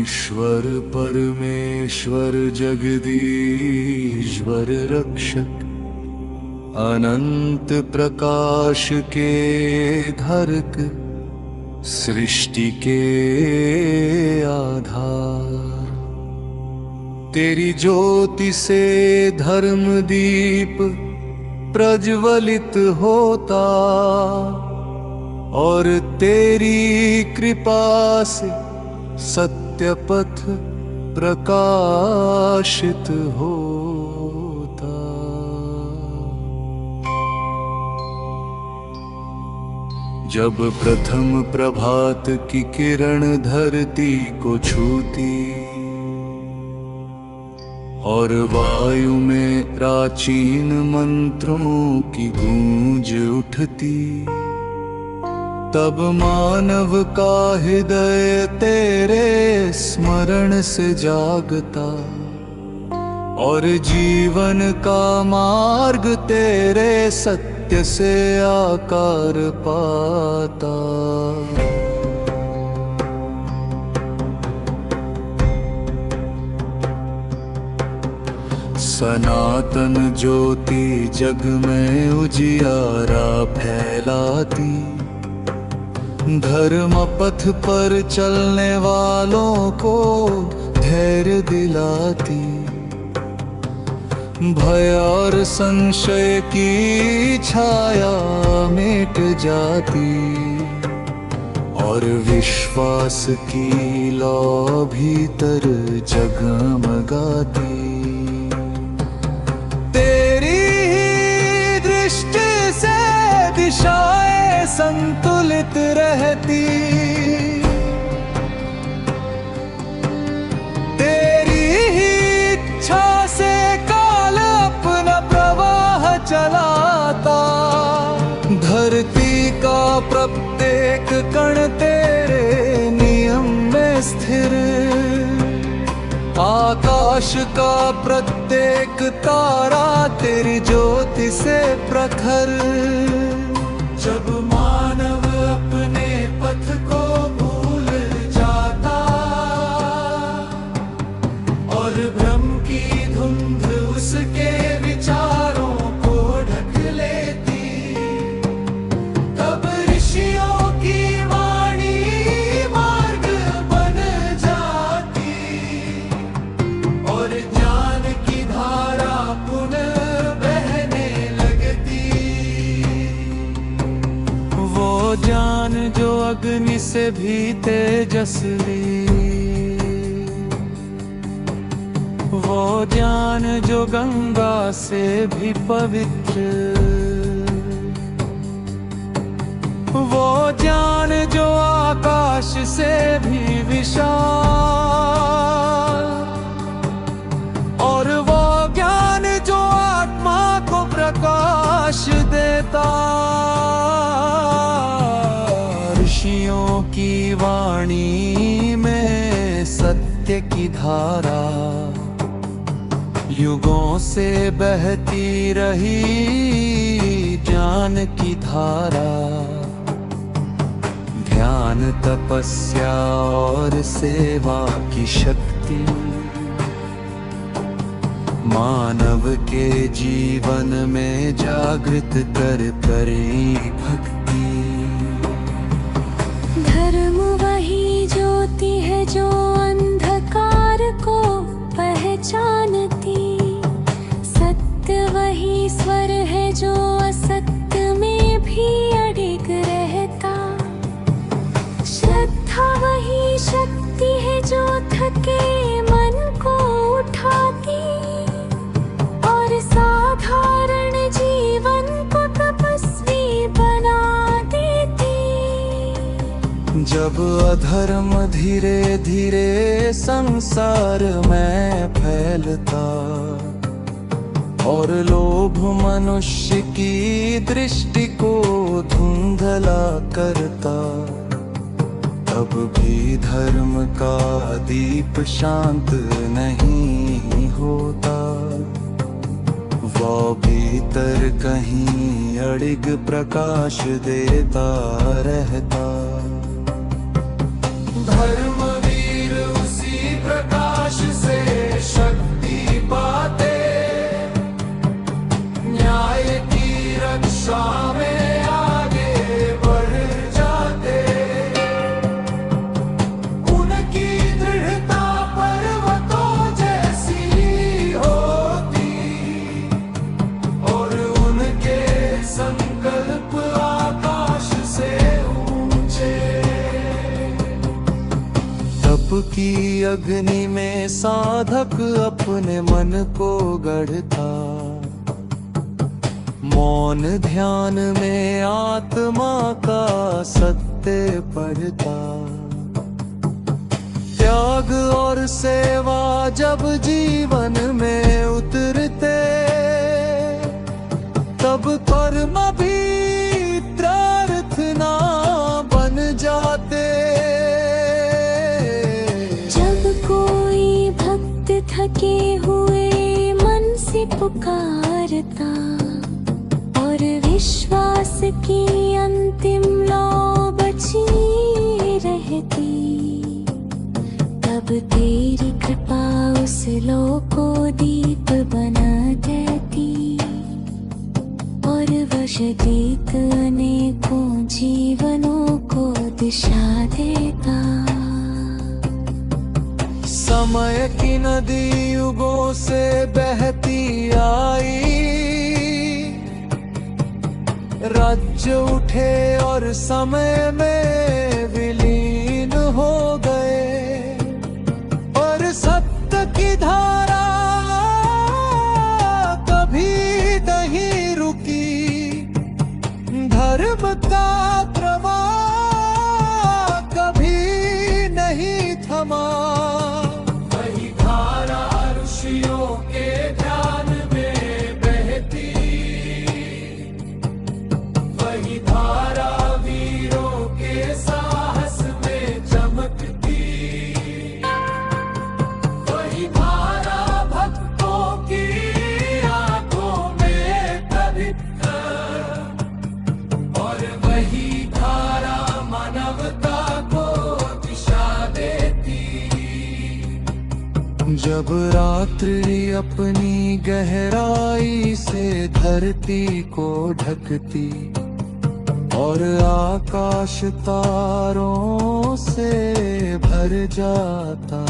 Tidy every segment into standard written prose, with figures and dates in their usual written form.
ईश्वर परमेश्वर जगदीश्वर रक्षक, अनंत प्रकाश के धरक, सृष्टि के आधार। तेरी ज्योति से धर्म दीप प्रज्वलित होता, और तेरी कृपा से सत्य पथ प्रकाशित होता। जब प्रथम प्रभात की किरण धरती को छूती, और वायु में प्राचीन मंत्रों की गूंज उठती, तब मानव का हृदय तेरे स्मरण से जागता, और जीवन का मार्ग तेरे सत्य से आकार पाता। सनातन ज्योति जग में उजियारा फैलाती, धर्म पथ पर चलने वालों को धैर्य दिलाती, भय और संशय की छाया मिट जाती, और विश्वास की लौ भीतर जगमगाती। तेरी दृष्टि से दिशाएं संतुलित रहती, तेरी ही इच्छा से काल अपना प्रवाह चलाता। धरती का प्रत्येक कण तेरे नियम में स्थिर, आकाश का प्रत्येक तारा तेरी ज्योति से प्रखर। जब मानव अपने पथ को भूल जाता, और भ्रम की धुंध उसके विचारों को ढक लेती, तब ऋषियों की वाणी मार्ग बन जाती, और ज्ञान की धारा पुनः बहने लगती। वो ज्ञान जो अग्नि से भी तेजस्वी, वो ज्ञान जो गंगा से भी पवित्र, वो ज्ञान जो आकाश से भी विशाल, और वो ज्ञान जो आत्मा को प्रकाश देता। ऋषियों की वाणी में सत्य की धारा युगों से बहती रही, ज्ञान की धारा। ध्यान, तपस्या और सेवा की शक्ति मानव के जीवन में जागृत कर करी भक्ति। धर्म वही ज्योति है जो अंधकार को पहचानती, सत्य वही स्वर है जो असत्य में भी अडिग रहता, श्रद्धा वही शक्ति है जो थके मन को उठाती, और साधारण जीवन को तपस्वी बना देती। जब अधर्म धीरे धीरे संसार में फैलता, और लोभ मनुष्य की दृष्टि को धुंधला करता, तब भी धर्म का दीप शांत नहीं होता। वो भीतर कहीं अड़िग प्रकाश देता रहता। धर्मवीर उसी शक्ति पाते, न्याय की रक्षा में आगे बढ़ जाते। उनकी दृढ़ता पर्वतों जैसी होती और उनके संकल्प आकाश से ऊंचे। तप की अग्नि में साधक अपने मन को गढ़ता, मौन ध्यान में आत्मा का सत्य पढ़ता। त्याग और सेवा जब जीवन में उतरते, तब कर्म भी प्रार्थना बन जाते। जब कोई भक्त थके हुए मन से पुकारता और विश्वास की अंतिम लौ बची रहती, तब तेरी कृपा उस लो को दीप बना देती और वश गीत अनेकों जीवनों को दिशा देता। समय की नदी युगों से बहती आई, राज्य उठे और समय में विलीन हो गए। और सत्य की धारा कभी नहीं रुकी, धर्म का प्रवाह कभी नहीं थमा। वही धारा ऋषियों के ध्यान में बहती, वही धारा वीरों के साहस में चमकती, वही धारा भक्तों की आंखों में पवित्र, और वही धारा मानवता को दिशा देती। जब रात्रि अपनी गहराई से धरती को ढकती और आकाश तारों से भर जाता,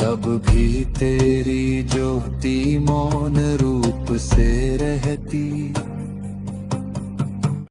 तब भी तेरी ज्योति मौन रूप से रहती।